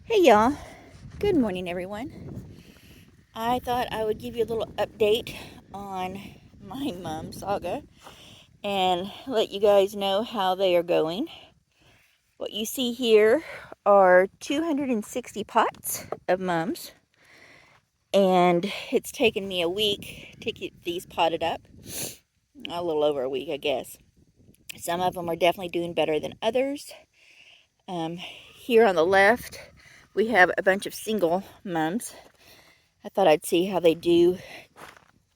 Hey y'all, good morning everyone. I thought I would give you a little update on my mum saga and let you guys know how they are going. What you see here are 260 pots of mums, and it's taken me a week to get these potted up. A little over a week, I guess. Some of them are definitely doing better than others. Here on the left, we have a bunch of single mums. I thought I'd see how they do,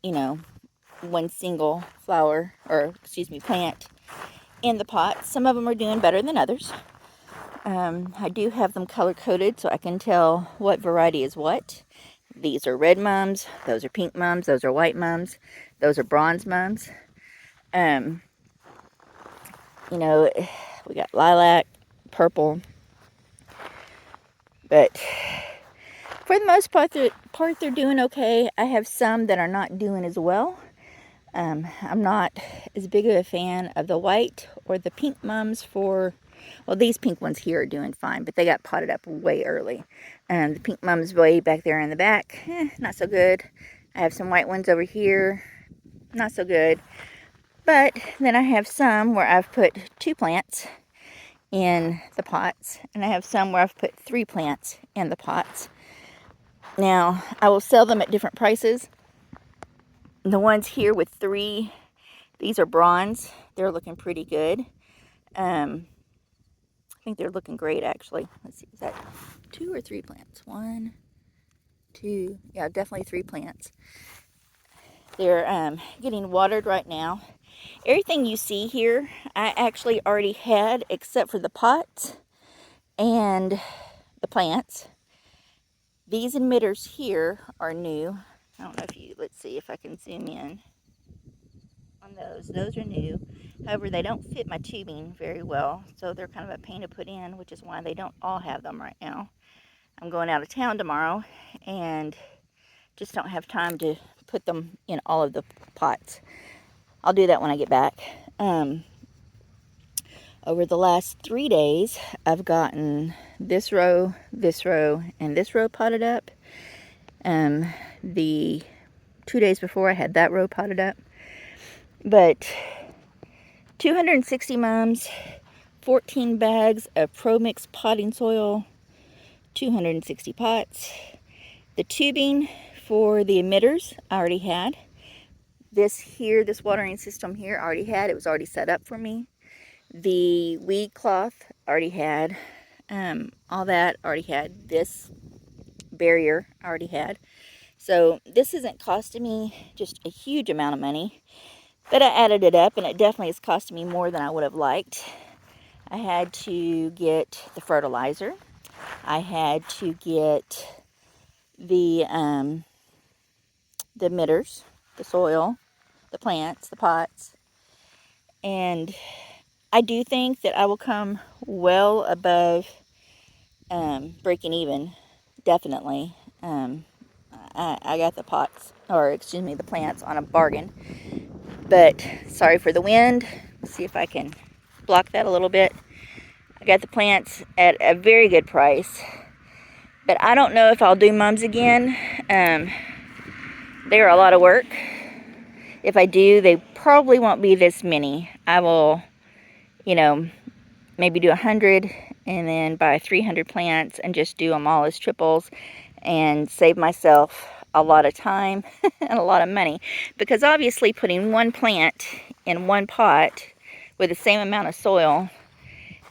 you know, one single flower, or excuse me, plant in the pot. Some of them are doing better than others. I do have them color coded so I can tell what variety is what. These are red mums, those are pink mums, those are white mums, those are bronze mums. Um, you know, we got lilac, purple, but for the most part, they're doing okay. I have some that are not doing as well. I'm not as big of a fan of the white or the pink mums well, these pink ones here are doing fine, but they got potted up way early. And the pink mums way back there in the back, not so good. I have some white ones over here, not so good. But then I have some where I've put 2 plants in the pots, and I have some where I've put 3 plants in the pots. Now, I will sell them at different prices. The ones here with 3, these are bronze. They're looking pretty good. I think they're looking great, actually. Let's see, is that 2 or 3 plants? 1, 2, yeah, definitely 3 plants. They're getting watered right now. Everything you see here, I actually already had, except for the pots and the plants. These emitters here are new. I don't know if you, let's see if I can zoom in on those. Those are new. However, they don't fit my tubing very well, so they're kind of a pain to put in, which is why they don't all have them right now. I'm going out of town tomorrow and just don't have time to put them in all of the pots. I'll do that when I get back. Over the last 3 days, I've gotten this row, and this row potted up. The 2 days before, I had that row potted up. But 260 mums, 14 bags of Pro Mix potting soil, 260 pots. The tubing for the emitters I already had. This watering system here I already had. It was already set up for me. The weed cloth already had. All that already had. This barrier I already had. So this isn't costing me just a huge amount of money. But I added it up, and it definitely is costing me more than I would have liked. I had to get the fertilizer. I had to get the emitters, the soil, the plants, the pots. And I do think that I will come well above breaking even, definitely. I got the pots, or excuse me, the plants on a bargain. But sorry for the wind. Let's see if I can block that a little bit. I got the plants at a very good price. But I don't know if I'll do mums again. They are a lot of work. If I do, they probably won't be this many. I will, maybe do 100 and then buy 300 plants and just do them all as triples and save myself a lot of time and a lot of money. Because obviously putting one plant in one pot with the same amount of soil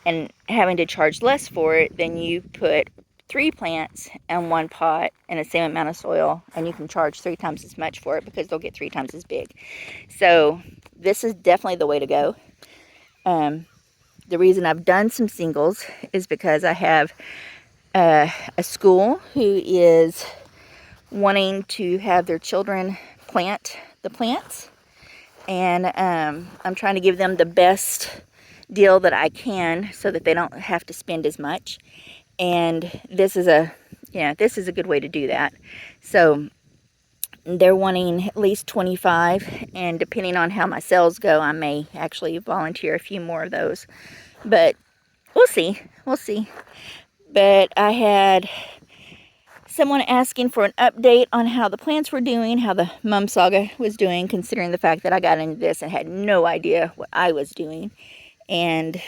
and having to charge less for it than you put 3 plants in one pot and the same amount of soil, and you can charge 3 times as much for it because they'll get 3 times as big. So this is definitely the way to go. The reason I've done some singles is because I have a school who is wanting to have their children plant the plants, and I'm trying to give them the best deal that I can so that they don't have to spend as much. And this is a good way to do that. So they're wanting at least 25, and depending on how my sales go, I may actually volunteer a few more of those. But we'll see. But I had someone asking for an update on how the plants were doing, how the mum saga was doing, considering the fact that I got into this and had no idea what I was doing. And,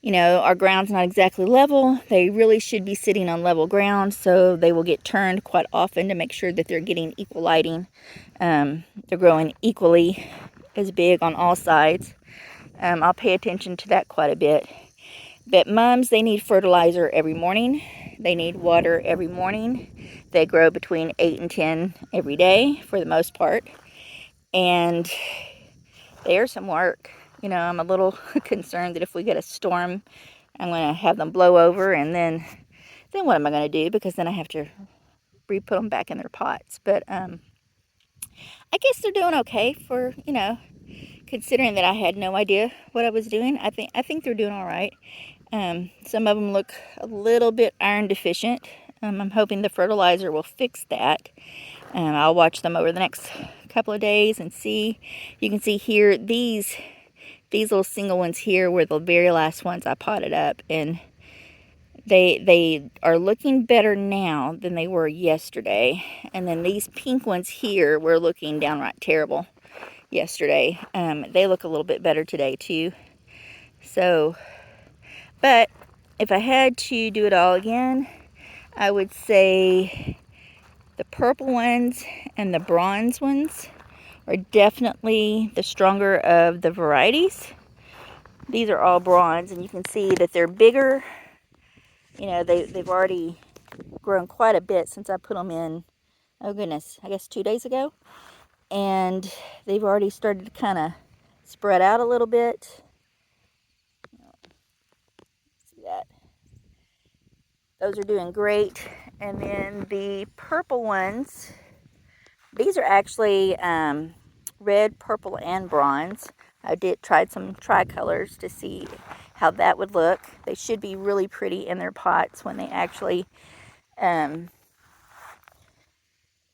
you know, our ground's not exactly level. They really should be sitting on level ground, so they will get turned quite often to make sure that they're getting equal lighting. They're growing equally as big on all sides. I'll pay attention to that quite a bit. But mums, they need fertilizer every morning. They need water every morning. They grow between 8 and 10 every day for the most part. And there's some work. You know, I'm a little concerned that if we get a storm, I'm going to have them blow over, and then what am I going to do? Because then I have to re-put them back in their pots. But I guess they're doing okay for, you know, considering that I had no idea what I was doing. I think they're doing all right. Some of them look a little bit iron deficient. I'm hoping the fertilizer will fix that. I'll watch them over the next couple of days and see. You can see here, these little single ones here were the very last ones I potted up, and they are looking better now than they were yesterday. And then these pink ones here were looking downright terrible yesterday. They look a little bit better today too. So, but if I had to do it all again, I would say the purple ones and the bronze ones are definitely the stronger of the varieties. These are all bronze, and you can see that they're bigger. You know, they've already grown quite a bit since I put them in, oh goodness, I guess 2 days ago. And they've already started to kind of spread out a little bit. See that? Those are doing great. And then the purple ones, these are actually red, purple, and bronze. I tried some tricolors to see how that would look. They should be really pretty in their pots when they actually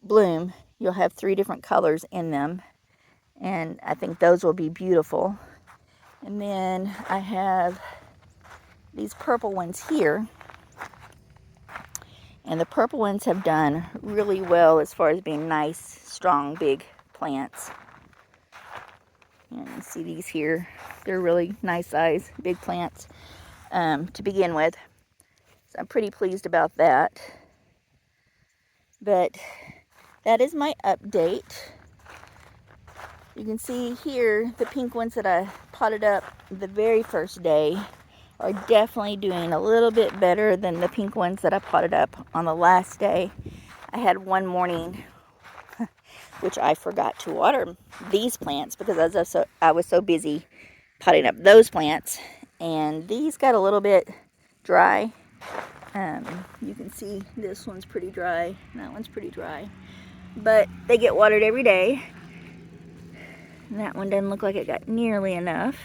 bloom. You'll have 3 different colors in them, and I think those will be beautiful. And then I have these purple ones here, and the purple ones have done really well as far as being nice, strong, big plants. And you see these here, they're really nice size, big plants to begin with. So I'm pretty pleased about that. But that is my update. You can see here the pink ones that I potted up the very first day are definitely doing a little bit better than the pink ones that I potted up on the last day. I had one morning which I forgot to water these plants because I was so busy potting up those plants, and these got a little bit dry. You can see this one's pretty dry, that one's pretty dry, but they get watered every day. And that one doesn't look like it got nearly enough,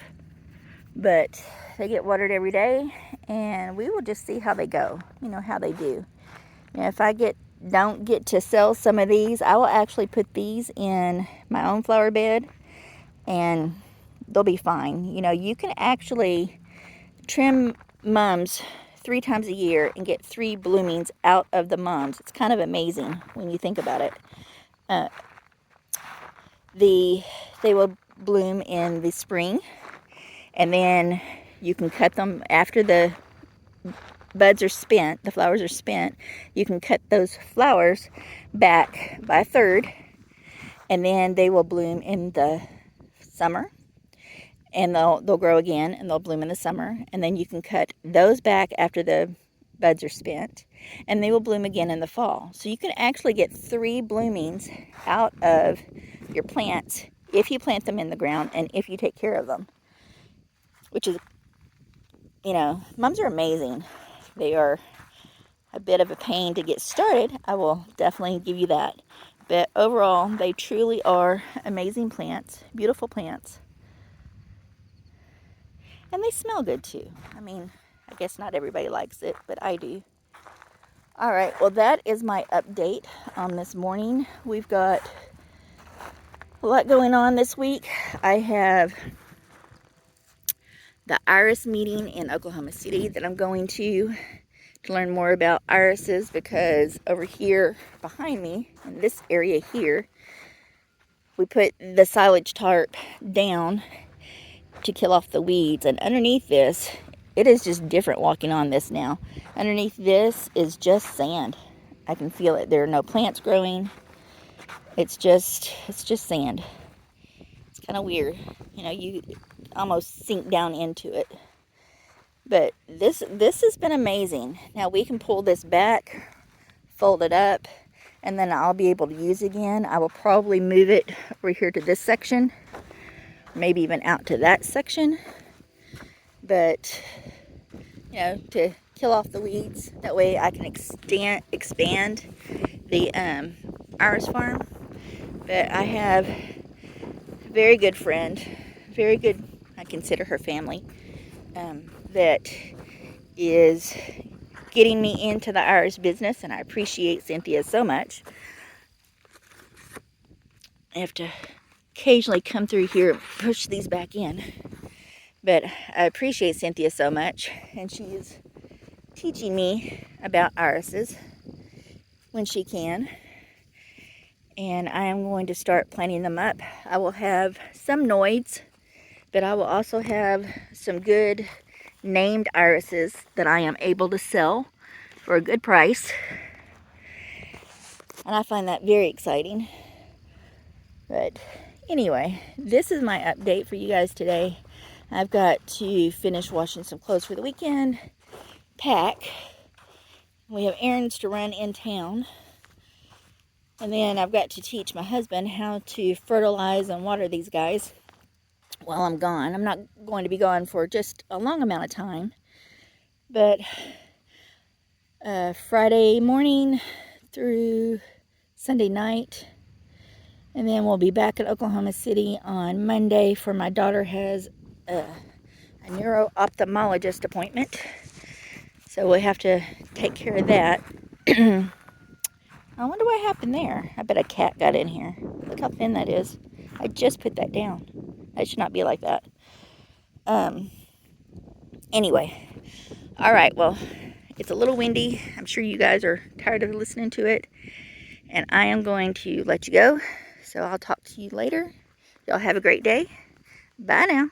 but they get watered every day, and we will just see how they go, you know, how they do. You know, if I don't get to sell some of these, I will actually put these in my own flower bed, and they'll be fine. You know, you can actually trim mums 3 times a year and get 3 bloomings out of the mums. It's kind of amazing when you think about it. They will bloom in the spring, and then you can cut them after the buds are spent, the flowers are spent. You can cut those flowers back by a third, and then they will bloom in the summer, and they'll grow again, and they'll bloom in the summer, and then you can cut those back after the buds are spent, and they will bloom again in the fall. So you can actually get 3 bloomings out of your plants if you plant them in the ground and if you take care of them, which is, you know, mums are amazing. They are a bit of a pain to get started, I will definitely give you that, but overall they truly are amazing plants, beautiful plants, and they smell good too. I mean, I guess not everybody likes it, but I do. All right, well, that is my update on this morning. We've got a lot going on this week. I have the Iris meeting in Oklahoma City that I'm going to. to learn more about irises, because over here behind me, in this area here, we put the silage tarp down to kill off the weeds. And underneath this, it is just different walking on this now. Underneath this is just sand. I can feel it. There are no plants growing. It's just sand. It's kind of weird. You know, you almost sink down into it. But this has been amazing. Now we can pull this back, fold it up, and then I'll be able to use it again. I will probably move it over here to this section, maybe even out to that section. But, you know, to kill off the weeds, that way I can expand the iris farm. But I have a very good friend, very good, I consider her family, that is getting me into the iris business, and I appreciate Cynthia so much. I have to occasionally come through here and push these back in, but I appreciate Cynthia so much, and she is teaching me about irises when she can, and I am going to start planting them up. I will have some noids, but I will also have some good named irises that I am able to sell for a good price, and I find that very exciting. But anyway, this is my update for you guys today. I've got to finish washing some clothes for the weekend, pack. We have errands to run in town. And then I've got to teach my husband how to fertilize and water these guys while I'm gone. I'm not going to be gone for just a long amount of time. But Friday morning through Sunday night. And then we'll be back at Oklahoma City on Monday, for my daughter has a neuro-ophthalmologist appointment. So we'll have to take care of that. I wonder what happened there. I bet a cat got in here. Look how thin that is. I just put that down. That should not be like that. Anyway. All right, well, it's a little windy. I'm sure you guys are tired of listening to it. And I am going to let you go. So I'll talk to you later. Y'all have a great day. Bye now.